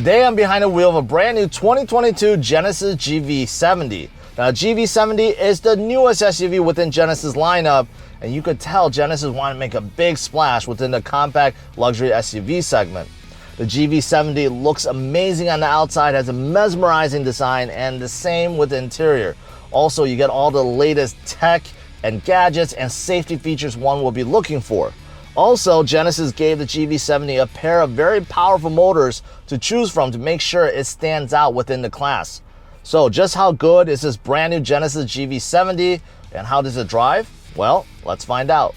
Today I'm behind the wheel of a brand new 2022 Genesis GV70. Now GV70 is the newest SUV within Genesis lineup, and you could tell Genesis wanted to make a big splash within the compact luxury SUV segment. The GV70 looks amazing on the outside, has a mesmerizing design, and the same with the interior. Also, you get all the latest tech and gadgets and safety features one will be looking for. Also, Genesis gave the GV70 a pair of very powerful motors to choose from to make sure it stands out within the class. So just how good is this brand new Genesis GV70 and how does it drive? Well, let's find out.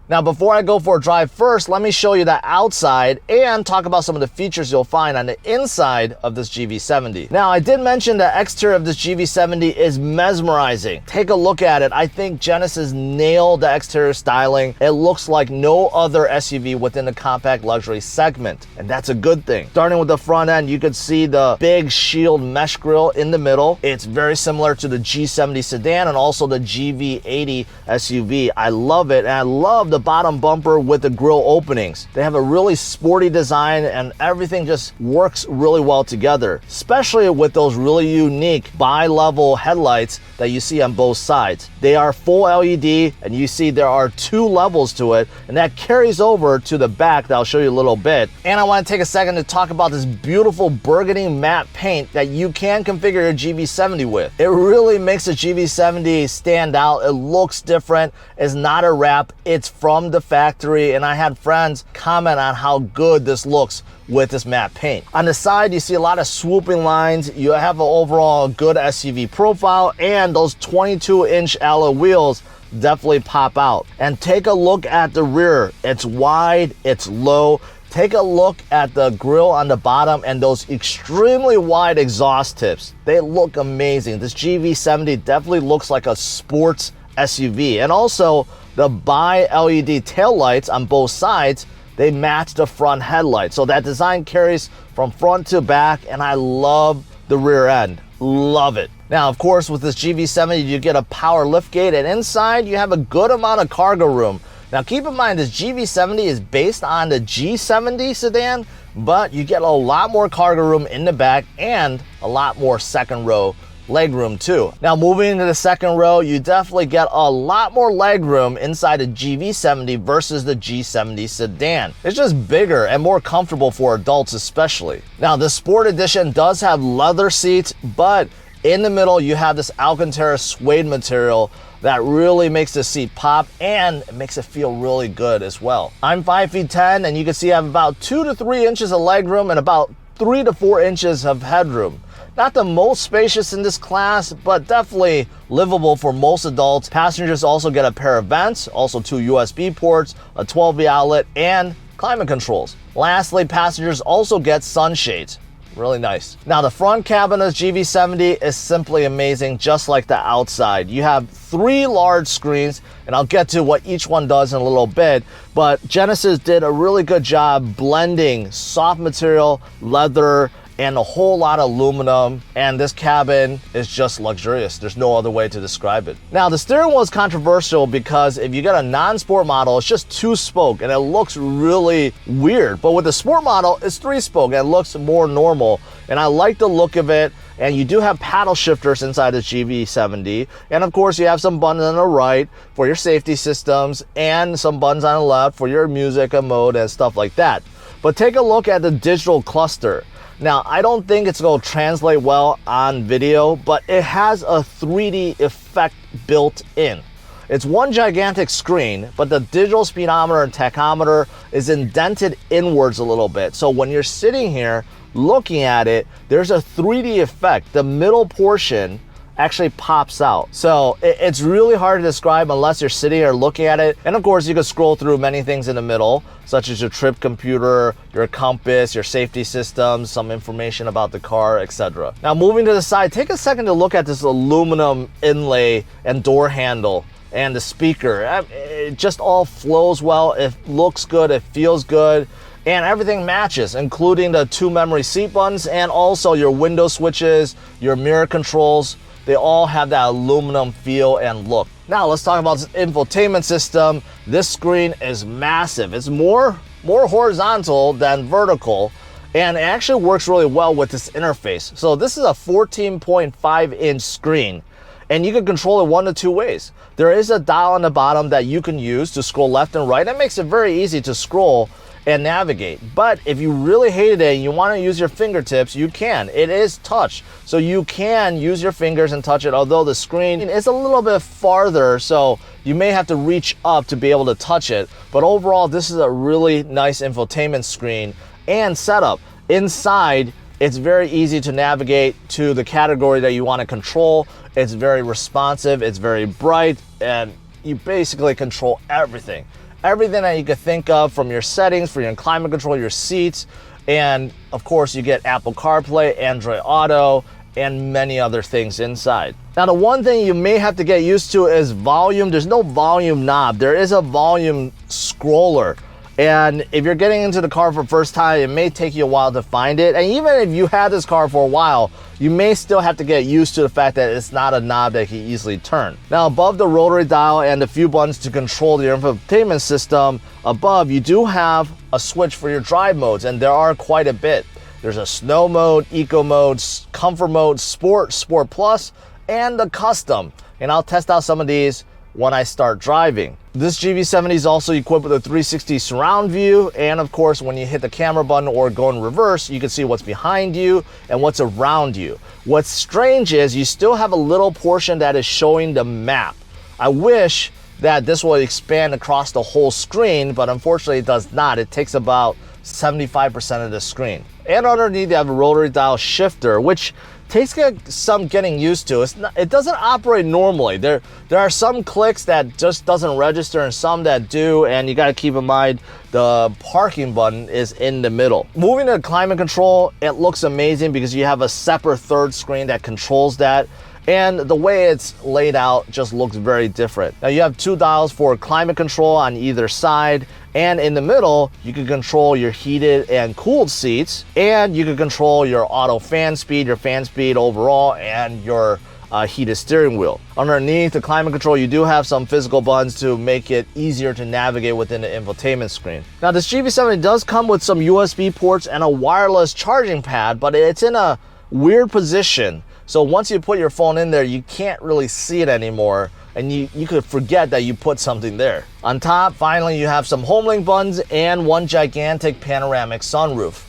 Now, before I go for a drive first, let me show you the outside and talk about some of the features you'll find on the inside of this GV70. Now, I did mention the exterior of this GV70 is mesmerizing. Take a look at it. I think Genesis nailed the exterior styling. It looks like no other SUV within the compact luxury segment, and that's a good thing. Starting with the front end, you can see the big shield mesh grille in the middle. It's very similar to the G70 sedan and also the GV80 SUV. I love it, and I love the bottom bumper with the grille openings. They have a really sporty design and everything just works really well together, especially with those really unique bi-level headlights that you see on both sides. They are full LED, and you see there are two levels to it, and that carries over to the back that I'll show you a little bit. And I want to take a second to talk about this beautiful burgundy matte paint that you can configure your GV70 with. It really makes the GV70 stand out. It looks different. It's not a wrap. It's from the factory, and I had friends comment on how good this looks with this matte paint. On the side, you see a lot of swooping lines. You have an overall good SUV profile, and those 22-inch alloy wheels definitely pop out. And take a look at the rear. It's wide, it's low. Take a look at the grille on the bottom and those extremely wide exhaust tips. They look amazing. This GV70 definitely looks like a sports SUV. And also, the bi-LED taillights on both sides, they match the front headlights. So that design carries from front to back, and I love the rear end. Love it. Now, of course, with this GV70, you get a power liftgate, and inside you have a good amount of cargo room. Now, keep in mind, this GV70 is based on the G70 sedan, but you get a lot more cargo room in the back and a lot more second row legroom too. Now, moving into the second row, you definitely get a lot more legroom inside the GV70 versus the G70 sedan. It's just bigger and more comfortable for adults especially. Now, the Sport Edition does have leather seats, but in the middle you have this Alcantara suede material that really makes the seat pop, and it makes it feel really good as well. I'm 5'10", and you can see I have about 2 to 3 inches of legroom and about 3 to 4 inches of headroom. Not the most spacious in this class, but definitely livable for most adults. Passengers also get a pair of vents, also 2 USB ports, a 12V outlet, and climate controls. Lastly, passengers also get sunshades. Really nice. Now, the front cabin of GV70 is simply amazing, just like the outside. You have 3 large screens, and I'll get to what each one does in a little bit, but Genesis did a really good job blending soft material, leather, and a whole lot of aluminum, and this cabin is just luxurious. There's no other way to describe it. Now, the steering wheel is controversial because if you get a non-sport model, it's just 2-spoke and it looks really weird. But with the sport model, it's 3-spoke and it looks more normal, and I like the look of it. And you do have paddle shifters inside the GV70, and of course you have some buttons on the right for your safety systems and some buttons on the left for your music and mode and stuff like that. But take a look at the digital cluster. Now, I don't think it's going to translate well on video, but it has a 3D effect built in. It's one gigantic screen, but the digital speedometer and tachometer is indented inwards a little bit. So when you're sitting here looking at it, there's a 3D effect. The middle portion actually pops out. So it's really hard to describe unless you're sitting here looking at it. And of course, you can scroll through many things in the middle, such as your trip computer, your compass, your safety systems, some information about the car, etc. Now, moving to the side, take a second to look at this aluminum inlay and door handle and the speaker. It just all flows well. It looks good. It feels good. And everything matches, including the 2 memory seat buttons and also your window switches, your mirror controls. They all have that aluminum feel and look. Now let's talk about this infotainment system. This screen is massive. It's more more horizontal than vertical, and it actually works really well with this interface. So this is a 14.5-inch screen, and you can control it one of two ways. There is a dial on the bottom that you can use to scroll left and right. That makes it very easy to scroll and navigate. But if you really hated it and you want to use your fingertips, you can. It is touch, so you can use your fingers and touch it, although the screen is a little bit farther, so you may have to reach up to be able to touch it. But overall, this is a really nice infotainment screen and setup. Inside, it's very easy to navigate to the category that you want to control. It's very responsive, it's very bright, and you basically control everything. Everything that you could think of, from your settings, for your climate control, your seats, and of course you get Apple CarPlay, Android Auto, and many other things inside. Now the one thing you may have to get used to is volume. There's no volume knob. There is a volume scroller. And if you're getting into the car for the first time, it may take you a while to find it. And even if you had this car for a while, you may still have to get used to the fact that it's not a knob that can easily turn. Now, above the rotary dial and a few buttons to control your infotainment system, above you do have a switch for your drive modes, and there are quite a bit. There's a snow mode, eco mode, comfort mode, sport, sport plus, and the custom. And I'll test out some of these when I start driving. This GV70 is also equipped with a 360 surround view, and of course when you hit the camera button or go in reverse, you can see what's behind you and what's around you. What's strange is you still have a little portion that is showing the map. I wish that this will expand across the whole screen, but unfortunately it does not. It takes about 75% of the screen. And underneath you have a rotary dial shifter, which takes some getting used to. It doesn't operate normally. There are some clicks that just doesn't register and some that do, and you got to keep in mind the parking button is in the middle. Moving to climate control, it looks amazing because you have a separate third screen that controls that. And the way it's laid out just looks very different. Now you have two dials for climate control on either side, and in the middle you can control your heated and cooled seats, and you can control your auto fan speed, your fan speed overall, and your heated steering wheel. Underneath the climate control, you do have some physical buttons to make it easier to navigate within the infotainment screen. Now this GV70 does come with some USB ports and a wireless charging pad, but it's in a weird position. So once you put your phone in there, you can't really see it anymore, and you could forget that you put something there. On top, finally, you have some HomeLink buttons and one gigantic panoramic sunroof.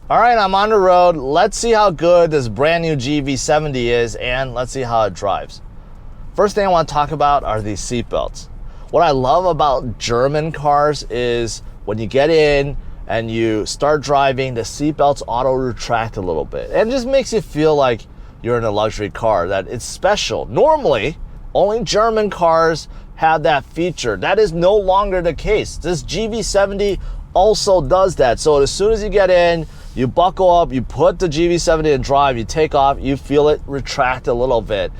All right, I'm on the road. Let's see how good this brand new GV70 is, and let's see how it drives. First thing I want to talk about are these seatbelts. What I love about German cars is when you get in and you start driving, the seatbelts auto retract a little bit. And it just makes you feel like you're in a luxury car, that it's special. Normally, only German cars have that feature. That is no longer the case. This GV70 also does that. So as soon as you get in, you buckle up, you put the GV70 in drive, you take off, you feel it retract a little bit.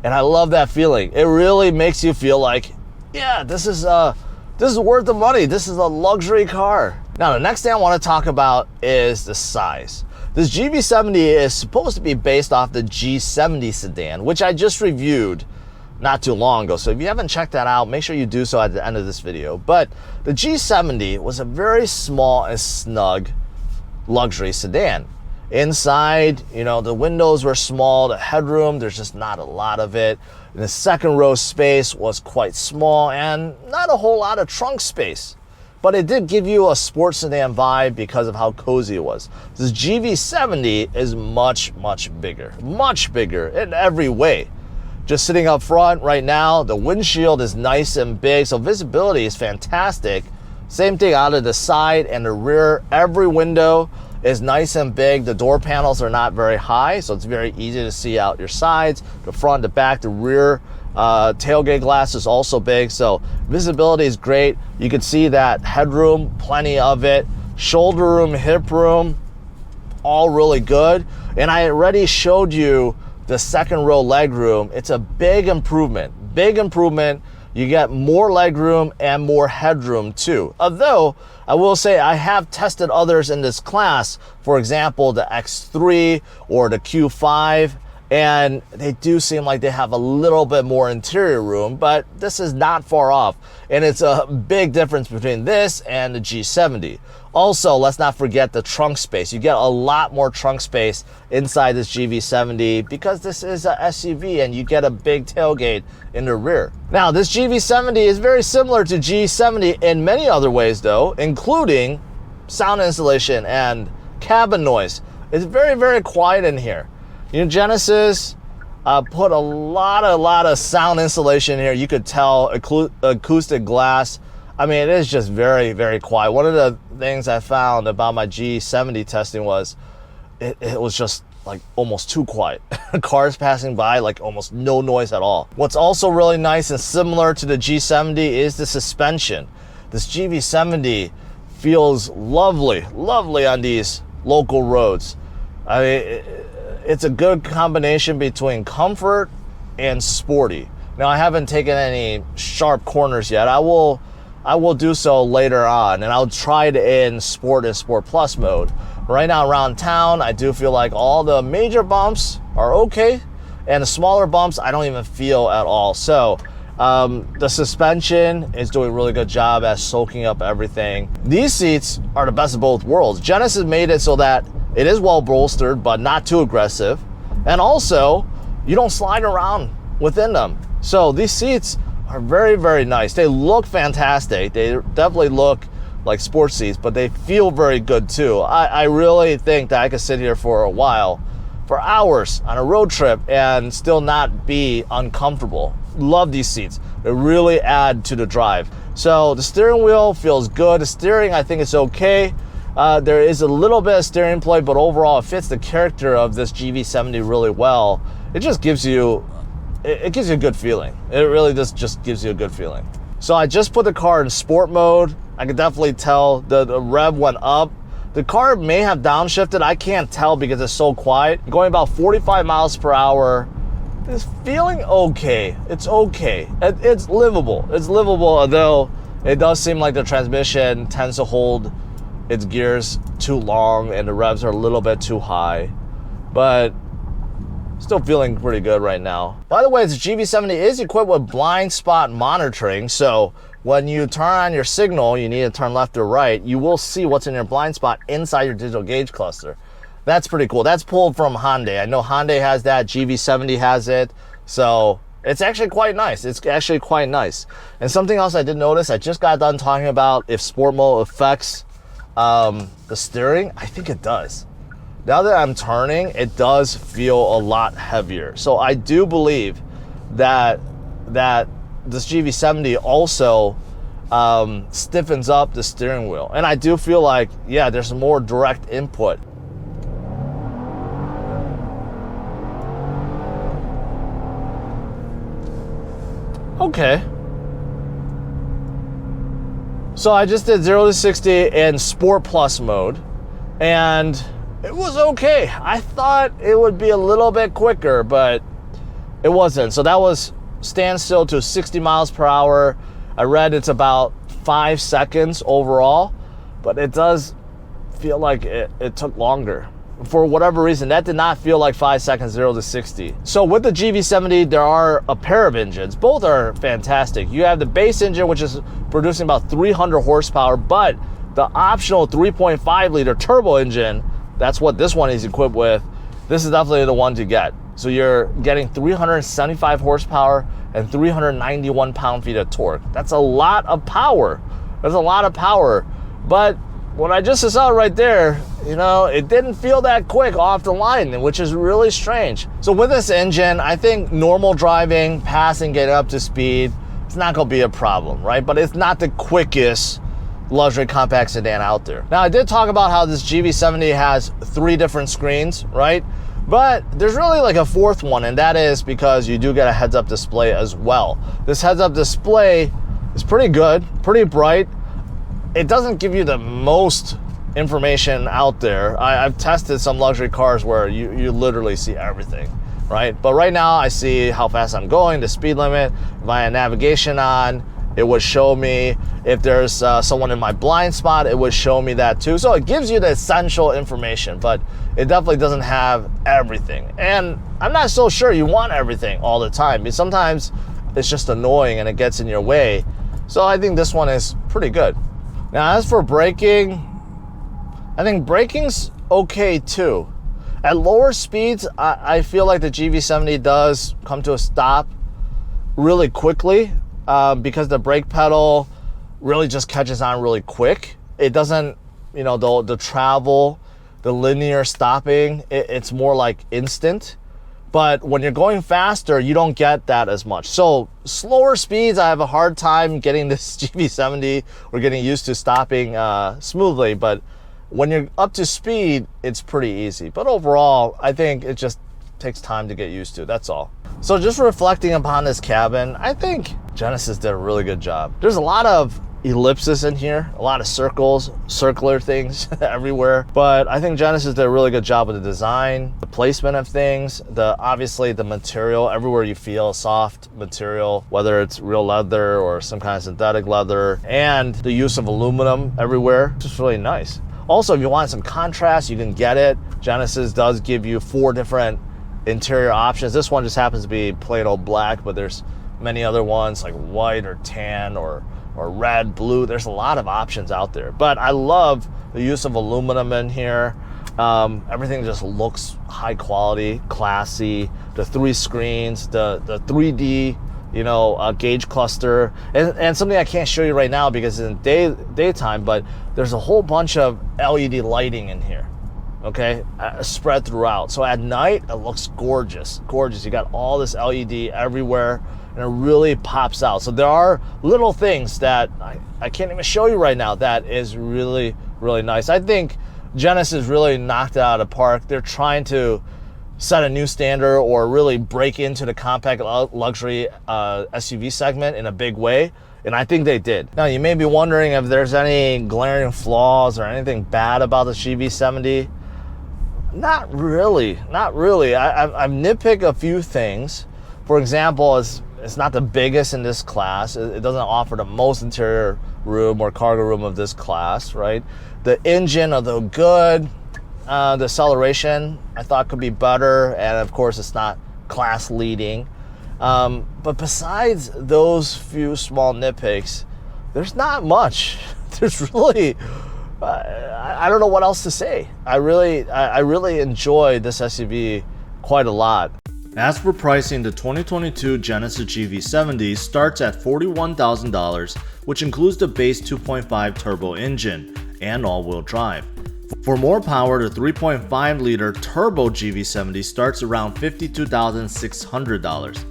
And I love that feeling. It really makes you feel like, yeah, this is worth the money. This is a luxury car. Now, the next thing I want to talk about is the size. This GV70 is supposed to be based off the G70 sedan, which I just reviewed not too long ago. So if you haven't checked that out, make sure you do so at the end of this video. But the G70 was a very small and snug luxury sedan. Inside, you know, the windows were small, the headroom, there's just not a lot of it. And the second row space was quite small and not a whole lot of trunk space. But it did give you a sports sedan vibe because of how cozy it was. This GV70 is much bigger in every way. Just sitting up front right now, the windshield is nice and big, so visibility is fantastic. Same thing out of the side and the rear. Every window is nice and big. The door panels are not very high, so it's very easy to see out your sides, the front, the back, the rear. Tailgate glass is also big, so visibility is great. You can see that headroom, plenty of it. Shoulder room, hip room, all really good. And I already showed you the second row leg room. It's a big improvement. You get more leg room and more headroom too. Although I will say I have tested others in this class, for example the X3 or the Q5, And they do seem like they have a little bit more interior room, but this is not far off. And it's a big difference between this and the G70. Also, let's not forget the trunk space. You get a lot more trunk space inside this GV70 because this is a SUV and you get a big tailgate in the rear. Now, this GV70 is very similar to G70 in many other ways though, including sound insulation and cabin noise. It's very, very quiet in here. You know, Genesis put a lot of sound insulation here. You could tell acoustic glass. I mean, it is just very, very quiet. One of the things I found about my G70 testing was it was just like almost too quiet. Cars passing by, like almost no noise at all. What's also really nice and similar to the G70 is the suspension. This GV70 feels lovely on these local roads. I mean, it's a good combination between comfort and sporty. Now, I haven't taken any sharp corners yet. I will do so later on, and I'll try it in Sport and Sport Plus mode. Right now around town, I do feel like all the major bumps are okay, and the smaller bumps I don't even feel at all. So the suspension is doing a really good job at soaking up everything. These seats are the best of both worlds. Genesis made it so that it is well bolstered, but not too aggressive. And also, you don't slide around within them. So these seats are very, very nice. They look fantastic. They definitely look like sports seats, but they feel very good too. I really think that I could sit here for a while, for hours on a road trip and still not be uncomfortable. Love these seats. They really add to the drive. So the steering wheel feels good. The steering, I think, is okay. There is a little bit of steering play, but overall it fits the character of this GV70 really well. It just gives you, it gives you a good feeling. It really just gives you a good feeling. So I just put the car in sport mode. I could definitely tell the rev went up. The car may have downshifted. I can't tell because it's so quiet. Going about 45 miles per hour. It's feeling okay. It's okay. It's livable. It's livable, although it does seem like the transmission tends to hold its gears too long and the revs are a little bit too high, but still feeling pretty good right now. By the way, this GV70 is equipped with blind spot monitoring, so when you turn on your signal, you need to turn left or right, you will see what's in your blind spot inside your digital gauge cluster. That's pretty cool. That's pulled from Hyundai. I know Hyundai has that, GV70 has it, so it's actually quite nice. It's actually quite nice. And something else I did notice, I just got done talking about if sport mode affects the steering. I think it does. Now that I'm turning, it does feel a lot heavier. So I do believe that this GV70 also stiffens up the steering wheel. And I do feel like, yeah, there's more direct input. Okay. So I just did 0 to 60 in Sport Plus mode, and it was okay. I thought it would be a little bit quicker, but it wasn't. So that was standstill to 60 miles per hour. I read it's about 5 seconds overall, but it does feel like it took longer. For whatever reason, that did not feel like 5 seconds, 0 to 60. So with the GV70, there are a pair of engines. Both are fantastic. You have the base engine, which is producing about 300 horsepower, but the optional 3.5 liter turbo engine, that's what this one is equipped with. This is definitely the one to get. So you're getting 375 horsepower and 391 pound-feet of torque. That's a lot of power. That's a lot of power. But what I just saw right there, you know, it didn't feel that quick off the line, which is really strange. So with this engine, I think normal driving, passing, getting up to speed, it's not gonna be a problem, right? But it's not the quickest luxury compact sedan out there. Now, I did talk about how this GV70 has 3 different screens, right? But there's really like a 4th one, and that is because you do get a heads-up display as well. This heads-up display is pretty good, pretty bright. It doesn't give you the most information out there. I've tested some luxury cars where you literally see everything, right? But right now I see how fast I'm going, the speed limit, my navigation on, It would show me if there's someone in my blind spot. It would show me that too. So it gives you the essential information, but it definitely doesn't have everything. And I'm not so sure you want everything all the time, because sometimes it's just annoying and it gets in your way. So I think this one is pretty good. Now, as for braking, I think braking's okay too. At lower speeds, I feel like the GV70 does come to a stop really quickly because the brake pedal really just catches on really quick. It doesn't, you know, the travel, the linear stopping, it's more like instant. But when you're going faster, you don't get that as much. So slower speeds, I have a hard time getting this GV70 or getting used to stopping smoothly. But when you're up to speed, it's pretty easy. But overall, I think it just takes time to get used to. That's all. So just reflecting upon this cabin, I think Genesis did a really good job. There's a lot of ellipses in here, a lot of circles, circular things everywhere. But I think Genesis did a really good job with the design, the placement of things, obviously the material. Everywhere you feel soft material, whether it's real leather or some kind of synthetic leather, and the use of aluminum everywhere, just really nice. Also, if you want some contrast, you can get it. Genesis does give you 4 different interior options. This one just happens to be plain old black, but there's many other ones like white or tan or red, blue. There's a lot of options out there. But I love the use of aluminum in here. Everything just looks high quality, classy. The 3 screens, the 3D, you know, gauge cluster, and something I can't show you right now because it's in daytime, but there's a whole bunch of LED lighting in here, okay, spread throughout. So at night, it looks gorgeous, gorgeous. You got all this LED everywhere, and it really pops out. So there are little things that I can't even show you right now that is really, really nice. I think Genesis really knocked it out of the park. They're trying to set a new standard or really break into the compact luxury SUV segment in a big way, and I think they did. Now, you may be wondering if there's any glaring flaws or anything bad about the GV70. Not really, not really. I've nitpicked a few things. For example, it's not the biggest in this class. It doesn't offer the most interior room or cargo room of this class, right? The engine, although good, the acceleration I thought could be better, and of course it's not class leading. But besides those few small nitpicks, there's not much. There's really, I don't know what else to say. I really enjoyed this SUV quite a lot. As for pricing, the 2022 Genesis GV70 starts at $41,000, which includes the base 2.5 turbo engine and all-wheel drive. For more power, the 3.5-liter turbo GV70 starts around $52,600.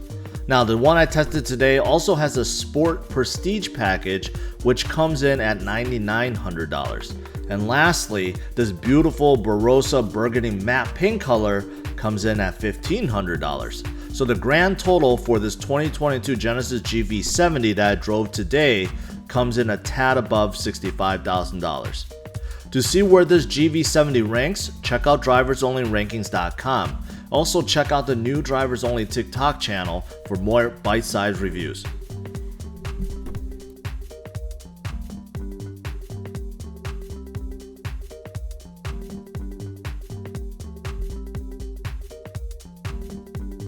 Now, the one I tested today also has a Sport Prestige package, which comes in at $9,900. And lastly, this beautiful Barossa burgundy matte pink color comes in at $1,500. So the grand total for this 2022 Genesis GV70 that I drove today comes in a tad above $65,000. To see where this GV70 ranks, check out driversonlyrankings.com. Also check out the new Drivers Only TikTok channel for more bite-sized reviews.